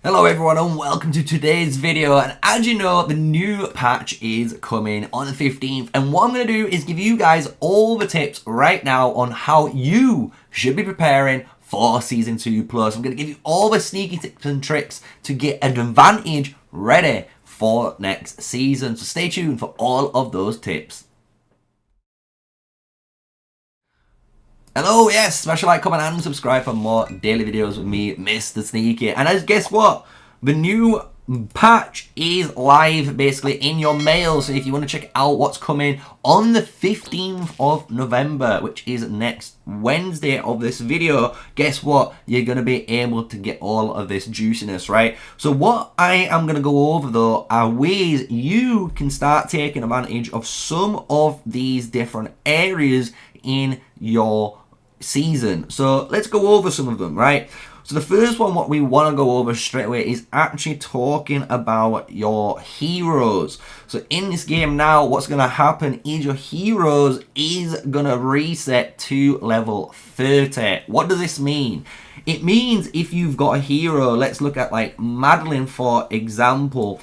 Hello everyone and welcome to today's video, and as you know, the new patch is coming on the 15th, and what I'm going to do is give you guys all the tips right now on how you should be preparing for Season 2 Plus. I'm going to give you all the sneaky tips and tricks to get advantage ready for next season, so stay tuned for all of those tips. Hello, yes, smash a like, comment and subscribe for more daily videos with me, MrSneakyy. And as guess what? The new patch is live basically in your mail. So if you want to check out what's coming on the 15th of November, which is next Wednesday of this video, guess what? You're going to be able to get all of this juiciness, right? So what I am going to go over though are ways you can start taking advantage of some of these different areas in your season. So let's go over some of them, right? So the first one, what we want to go over straight away is actually talking about your heroes. So in this game now, what's going to happen is your heroes is going to reset to level 30. What does this mean? It means if you've got a hero, let's look at like Madeline for example.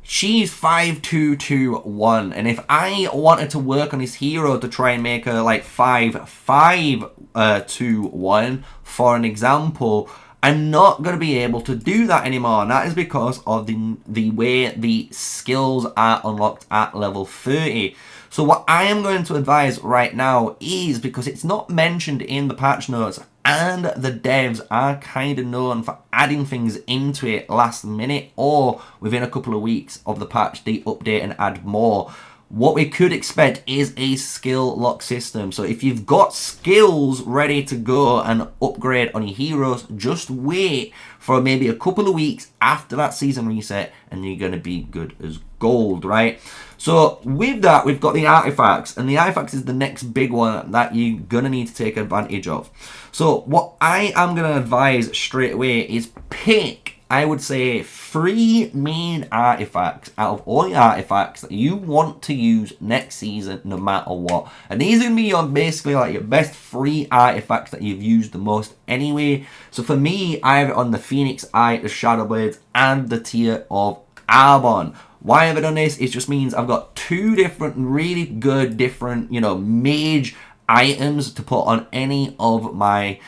She's 5221, and if I wanted to work on this hero to try and make her like 5521 for an example, I'm not going to be able to do that anymore, and that is because of the way the skills are unlocked at level 30. So what I am going to advise right now is, because it's not mentioned in the patch notes, and the devs are kind of known for adding things into it last minute or within a couple of weeks of the patch, they update and add more. What we could expect is a skill lock system. So if you've got skills ready to go and upgrade on your heroes, just wait for maybe a couple of weeks after that season reset and you're going to be good as gold, right? So with that, we've got the artifacts, and the artifacts is the next big one that you're going to need to take advantage of. So what I am going to advise straight away is pick, I would say, 3 main artifacts out of all the artifacts that you want to use next season no matter what. And these are going to be your basically like your best 3 artifacts that you've used the most anyway. So for me, I have it on the Phoenix Eye, the Shadow Blades, and the Tier of Arbon. Why have I done this? It just means I've got 2 different really good different, you know, mage items to put on any of my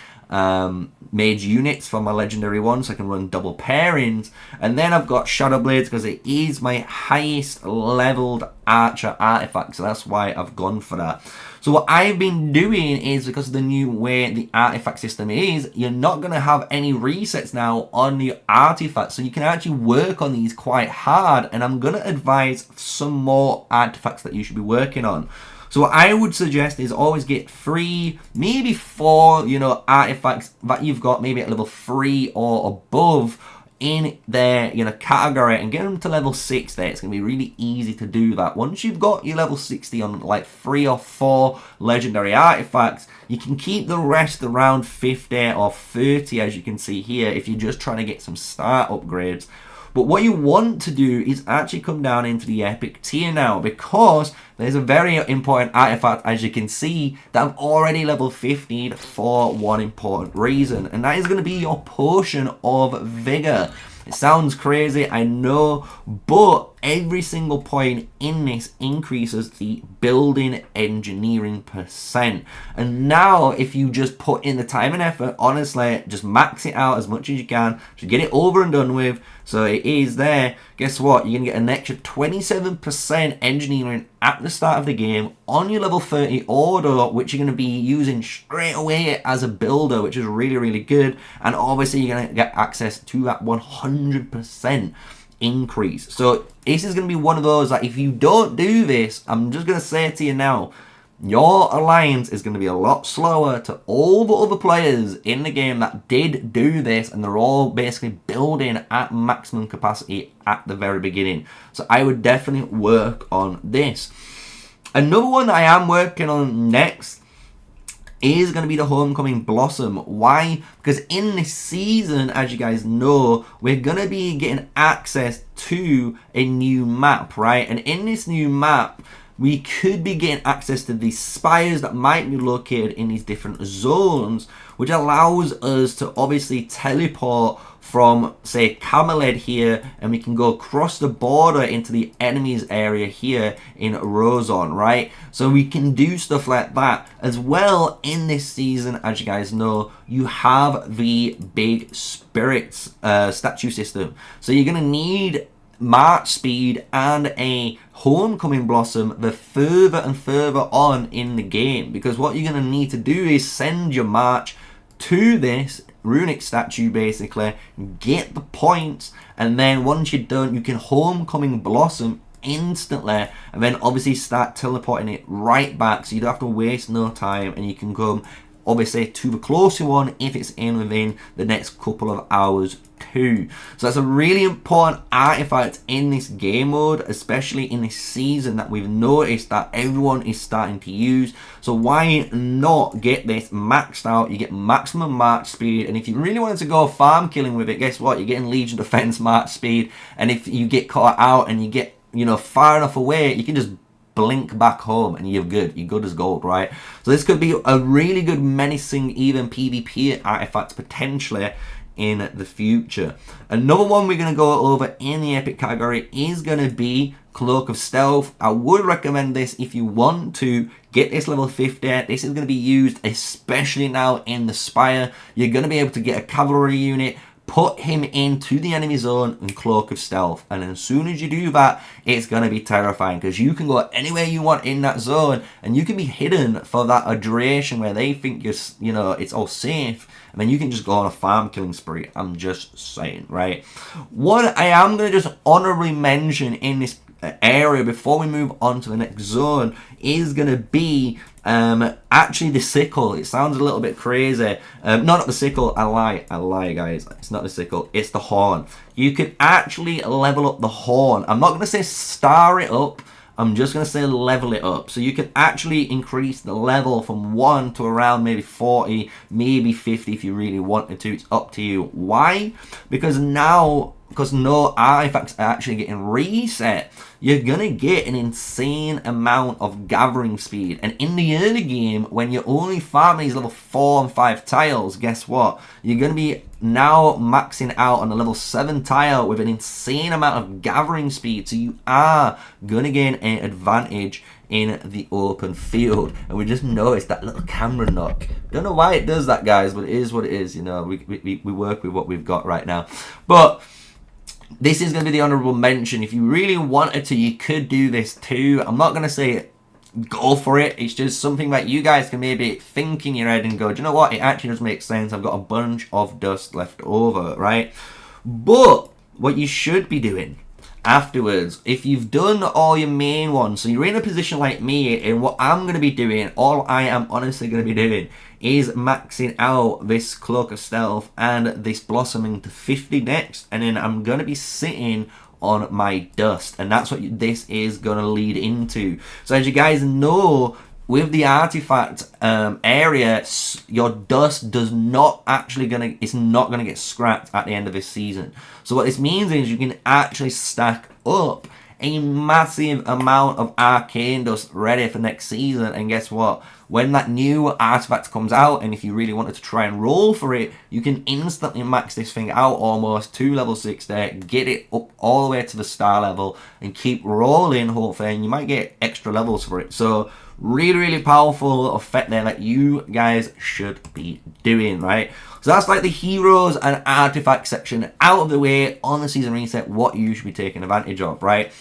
mage units for my legendary one, so I can run double pairings. And then I've got Shadow Blades because it is my highest leveled archer artifact, so that's why I've gone for that. So what I've been doing is, because of the new way the artifact system is, you're not going to have any resets now on the artifacts, so you can actually work on these quite hard, and I'm going to advise some more artifacts that you should be working on. So what I would suggest is always get 3, maybe 4, you know, artifacts that you've got maybe at level 3 or above in their, you know, category, and get them to level 6 there. It's going to be really easy to do that. Once you've got your level 60 on like 3 or 4 legendary artifacts, you can keep the rest around 50 or 30, as you can see here, if you're just trying to get some start upgrades. But what you want to do is actually come down into the epic tier now, because there's a very important artifact, as you can see, that I've already level 50 for one important reason, and that is going to be your potion of vigor. It sounds crazy, I know, but every single point in this increases the building engineering %. And now, if you just put in the time and effort, honestly, just max it out as much as you can, just get it over and done with. So it is there. Guess what? You're going to get an extra 27% engineering at the start of the game on your level 30 order, which you're going to be using straight away as a builder, which is really, really good. And obviously, you're going to get access to that 100% increase. So this is going to be one of those that if you don't do this, I'm just going to say it to you now, your alliance is going to be a lot slower to all the other players in the game that did do this, and they're all basically building at maximum capacity at the very beginning. So I would definitely work on this. Another one that I am working on next is going to be the Homecoming Blossom. Why? Because in this season, as you guys know, we're going to be getting access to a new map, right? And in this new map, we could be getting access to these spires that might be located in these different zones, which allows us to obviously teleport from, say, Camelid here, and we can go across the border into the enemy's area here in Rozon, right? So we can do stuff like that. As well, in this season, as you guys know, you have the big spirits statue system. So you're going to need March speed and a homecoming blossom the further and further on in the game, because what you're going to need to do is send your March to this runic statue, basically get the points, and then once you're done, you can homecoming blossom instantly, and then obviously start teleporting it right back, so you don't have to waste no time, and you can come obviously to the closer one if it's in within the next couple of hours too. So that's a really important artifact in this game mode, especially in this season, that we've noticed that everyone is starting to use. So why not get this maxed out? You get maximum march speed, and if you really wanted to go farm killing with it, guess what? You're getting Legion Defense march speed, and if you get caught out and you get, you know, far enough away, you can just blink back home and you're good. You're good as gold, right? So this could be a really good menacing even PvP artifact potentially in the future. Another one we're going to go over in the epic category is going to be Cloak of Stealth. I would recommend this if you want to get this level 50. This is going to be used especially now in the Spire. You're going to be able to get a cavalry unit, put him into the enemy zone, and Cloak of Stealth. And as soon as you do that, it's going to be terrifying, because you can go anywhere you want in that zone, and you can be hidden for that duration where they think you're, you know, it's all safe, and then you can just go on a farm killing spree. I'm just saying, right? What I am going to just honorably mention in this area before we move on to the next zone is going to be actually the sickle. It sounds a little bit crazy. Not the sickle, I lie guys, it's not the sickle, it's the horn. You can actually level up the horn. I'm not going to say star it up, I'm just going to say level it up. So you can actually increase the level from 1 to around maybe 40, maybe 50 if you really wanted to. It's up to you. Why? Because now, because no artifacts are actually getting reset, you're going to get an insane amount of gathering speed. And in the early game, when you're only farming these level 4 and 5 tiles, guess what? You're going to be now maxing out on a level 7 tile with an insane amount of gathering speed. So you are going to gain an advantage in the open field. And we just noticed that little camera knock. Don't know why it does that, guys, but it is what it is. You know, we work with what we've got right now. But this is going to be the honorable mention. If you really wanted to, you could do this too. I'm not going to say go for it. It's just something that you guys can maybe think in your head and go, do you know what? It actually does make sense. I've got a bunch of dust left over, right? But what you should be doing afterwards, if you've done all your main ones, so you're in a position like me, and what I'm going to be doing, all I am honestly going to be doing is maxing out this Cloak of Stealth and this Blossoming to 50 next, and then I'm going to be sitting on my dust, and that's what this is going to lead into. So as you guys know, with the artifact area, your dust does not actually it's not gonna get scrapped at the end of this season. So what this means is you can actually stack up a massive amount of arcane dust ready for next season. And guess what? When that new artifact comes out, and if you really wanted to try and roll for it, you can instantly max this thing out almost to level 60, get it up all the way to the star level, and keep rolling, hopefully, and you might get extra levels for it. So really powerful effect there that you guys should be doing, right? So that's like the heroes and artifact section out of the way on the season reset, what you should be taking advantage of, right?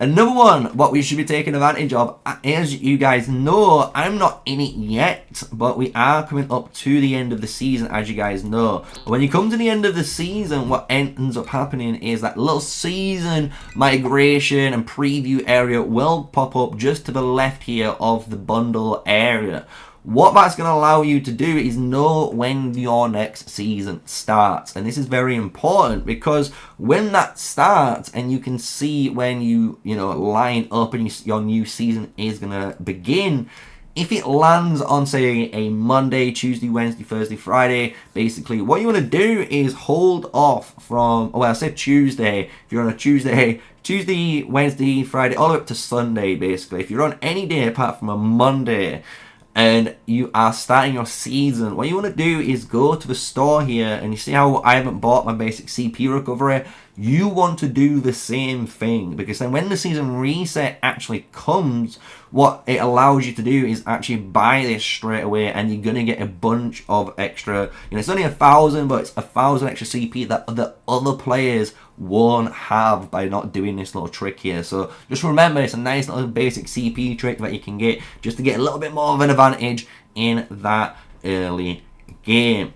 Another one, what we should be taking advantage of, as you guys know, I'm not in it yet, but we are coming up to the end of the season, as you guys know. When you come to the end of the season, what ends up happening is that little season migration and preview area will pop up just to the left here of the bundle area. What that's going to allow you to do is know when your next season starts. And this is very important, because when that starts and you can see when you line up and your new season is going to begin, if it lands on, say, a Monday, Tuesday, Wednesday, Thursday, Friday, basically what you want to do is hold off from, well, I said Tuesday. If you're on a Tuesday, Wednesday, Friday, all the way up to Sunday, basically. If you're on any day apart from a Monday, and you are starting your season, what you want to do is go to the store here, and you see how I haven't bought my basic CP recovery. You want to do the same thing, because then when the season reset actually comes, what it allows you to do is actually buy this straight away, and you're gonna get a bunch of extra, it's only 1,000, but it's 1,000 extra CP that the other players won't have by not doing this little trick here. So just remember, it's a nice little basic CP trick that you can get just to get a little bit more of an advantage in that early game.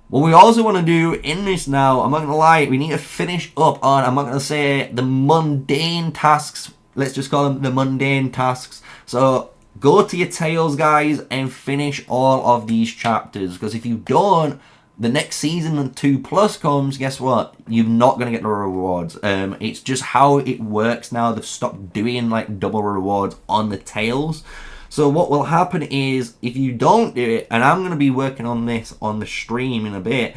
What we also want to do in this now, I'm not going to lie, we need to finish up on, I'm not going to say the mundane tasks, let's just call them the mundane tasks. So go to your tails, guys, and finish all of these chapters, because if you don't, the next season when 2+ comes, guess what? You're not going to get the rewards. It's just how it works now. They've stopped doing like double rewards on the tails. So what will happen is, if you don't do it, and I'm going to be working on this on the stream in a bit,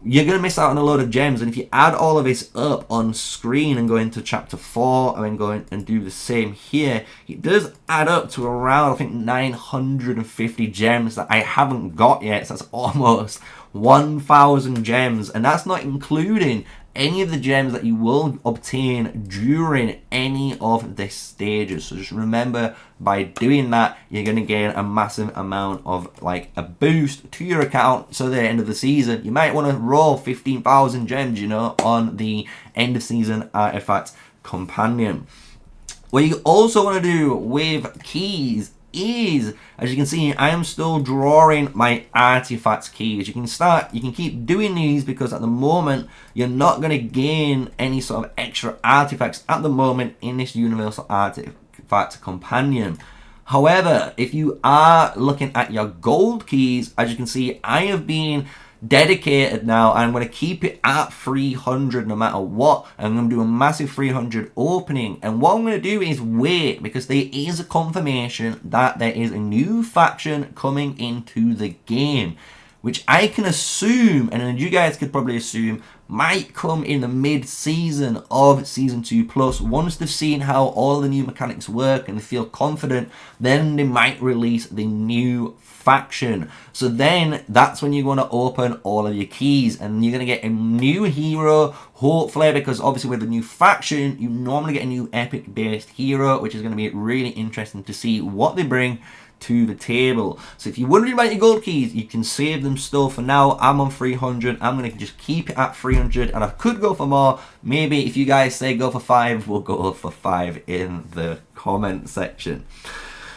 you're going to miss out on a load of gems. And if you add all of this up on screen and go into chapter 4 and then go in and do the same here, it does add up to around, I think, 950 gems that I haven't got yet. So that's almost 1,000 gems, and that's not including any of the gems that you will obtain during any of the stages. So just remember, by doing that, you're going to gain a massive amount of like a boost to your account. So at the end of the season, you might want to roll 15,000 gems, on the end of season artifact companion. What you also want to do with keys is, as you can see, I am still drawing my artifacts keys. You can keep doing these, because at the moment you're not going to gain any sort of extra artifacts at the moment in this universal artifact companion. However, if you are looking at your gold keys, as you can see, I have been dedicated now. I'm going to keep it at 300 no matter what. I'm going to do a massive 300 opening, and what I'm going to do is wait, because there is a confirmation that there is a new faction coming into the game, which I can assume, and you guys could probably assume, might come in the mid-season of Season 2+. Once they've seen how all the new mechanics work and they feel confident, then they might release the new faction. So then that's when you're going to open all of your keys, and you're going to get a new hero, hopefully, because obviously with the new faction, you normally get a new epic-based hero, which is going to be really interesting to see what they bring to the table. So if you're wondering about your gold keys, you can save them still for now. I'm on 300. I'm going to just keep it at 300, and I could go for more. Maybe if you guys say go for 5, we'll go for 5 in the comment section.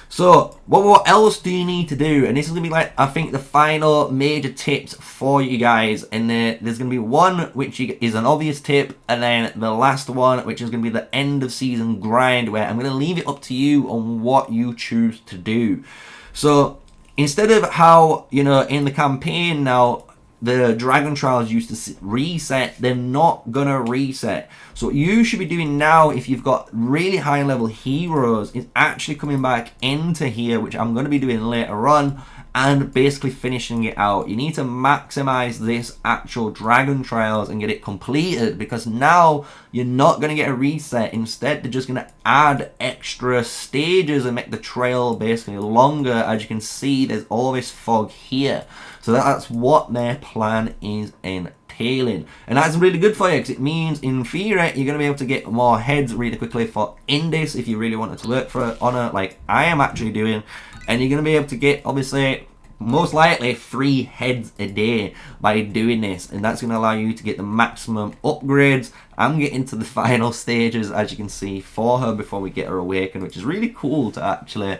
So what else do you need to do? And this is going to be like, I think, the final major tips for you guys. And there's going to be one which is an obvious tip, and then the last one which is going to be the end of season grind, where I'm going to leave it up to you on what you choose to do. So instead of how, in the campaign now, the Dragon Trials used to reset, they're not going to reset. So what you should be doing now, if you've got really high level heroes, is actually coming back into here, which I'm going to be doing later on, and basically finishing it out. You need to maximize this actual Dragon Trials and get it completed, because now you're not going to get a reset. Instead, they're just going to add extra stages and make the trail basically longer. As you can see, there's all this fog here. So that's what their plan is entailing. And that's really good for you, because it means, in theory, you're going to be able to get more heads really quickly for Indis if you really wanted to work for Honor, like I am actually doing. And you're going to be able to get, obviously, most likely 3 heads a day by doing this. And that's going to allow you to get the maximum upgrades. I'm getting to the final stages, as you can see, for her before we get her awakened, which is really cool to actually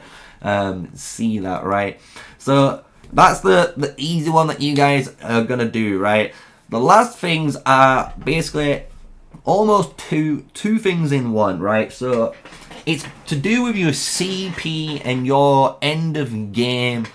see that, right? So that's the easy one that you guys are going to do, right? The last things are basically almost two things in one, right? So it's to do with your CP and your end of game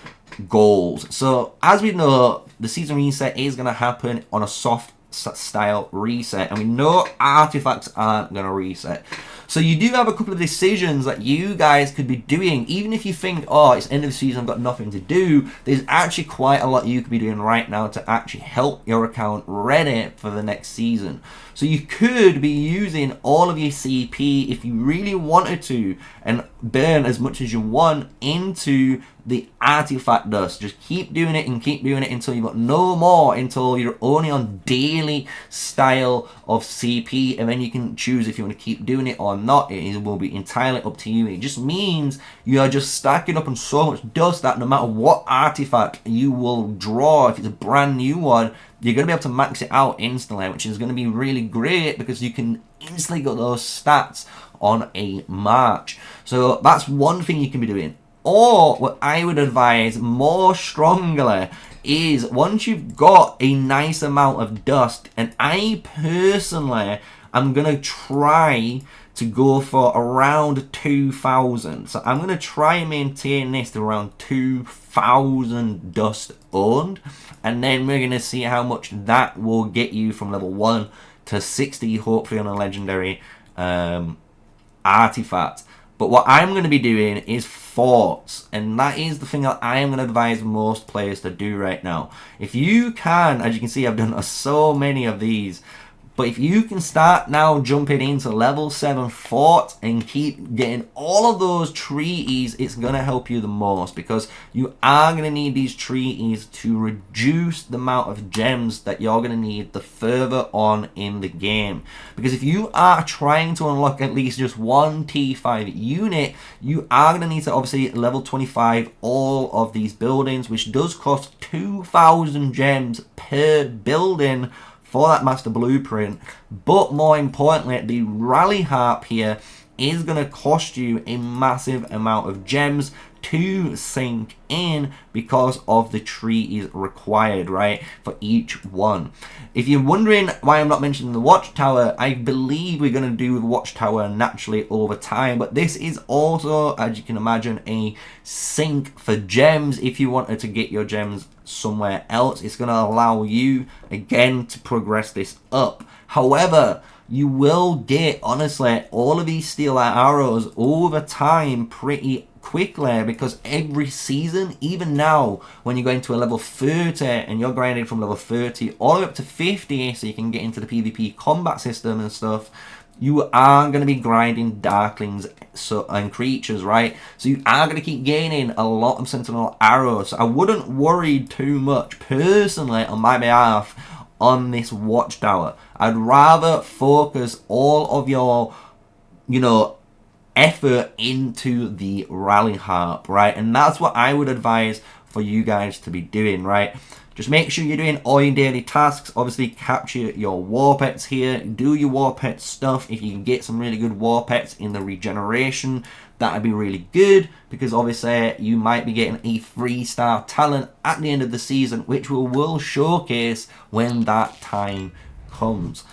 goals. So as we know, the season reset is going to happen on a soft style reset, and we know artifacts aren't going to reset. So you do have a couple of decisions that you guys could be doing. Even if you think, oh, it's end of the season, I've got nothing to do, there's actually quite a lot you could be doing right now to actually help your account ready for the next season. So you could be using all of your CP if you really wanted to, and burn as much as you want into the artifact dust. Just keep doing it and keep doing it until you've got no more, until you're only on daily style of CP, and then you can choose if you want to keep doing it or not. It will be entirely up to you. It just means you are just stacking up on so much dust that no matter what artifact you will draw, if it's a brand new one, you're going to be able to max it out instantly, which is going to be really great because you can instantly get those stats on a march. So that's one thing you can be doing. Or what I would advise more strongly is once you've got a nice amount of dust, and I personally am going to try to go for around 2,000. So I'm going to try and maintain this to around 2,000 dust owned. And then we're going to see how much that will get you from level 1 to 60, hopefully on a legendary artifact. But what I'm going to be doing is forts, and that is the thing that I am going to advise most players to do right now. If you can, as you can see, I've done so many of these, but if you can start now jumping into level 7 forts and keep getting all of those treaties, it's going to help you the most, because you are going to need these treaties to reduce the amount of gems that you're going to need the further on in the game. Because if you are trying to unlock at least just one T5 unit, you are going to need to obviously level 25 all of these buildings, which does cost 2,000 gems per building for that master blueprint. But more importantly, the rally harp here is going to cost you a massive amount of gems to sink in because of the treaties required, right, for each one. If you're wondering why I'm not mentioning the watchtower, I believe we're going to do the watchtower naturally over time, but this is also, as you can imagine, a sink for gems. If you wanted to get your gems somewhere else, it's going to allow you again to progress this up. However, you will get, honestly, all of these steel arrows over time pretty quickly, because every season, even now when you're going to a level 30 and you're grinding from level 30 all the way up to 50 so you can get into the PvP combat system and stuff, you are going to be grinding darklings and creatures, right? So you are going to keep gaining a lot of sentinel arrows. So I wouldn't worry too much personally on my behalf on this watchtower. I'd rather focus all of your, effort into the rally harp, right? And that's what I would advise for you guys to be doing, right? Just make sure you're doing all your daily tasks. Obviously, capture your war pets here. Do your war pet stuff. If you can get some really good war pets in the regeneration, that would be really good, because obviously you might be getting a 3-star talent at the end of the season, which we will showcase when that time comes.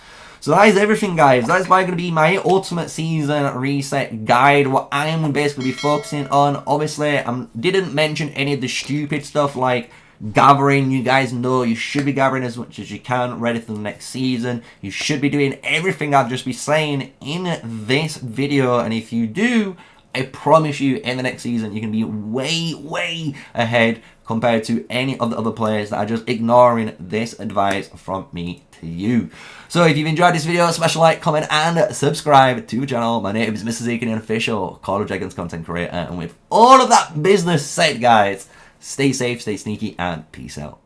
So that is everything, guys. That is going to be my ultimate season reset guide. What I am basically be focusing on, obviously, I didn't mention any of the stupid stuff like gathering. You guys know you should be gathering as much as you can ready for the next season. You should be doing everything I've just been saying in this video, and if you do, I promise you in the next season you can be way ahead compared to any of the other players that are just ignoring this advice from me to you. So if you've enjoyed this video, smash a like, comment and subscribe to the channel. My name is MrSneakyy, an official Call of Dragons content creator, and with all of that business said, guys, stay safe, stay sneaky, and peace out.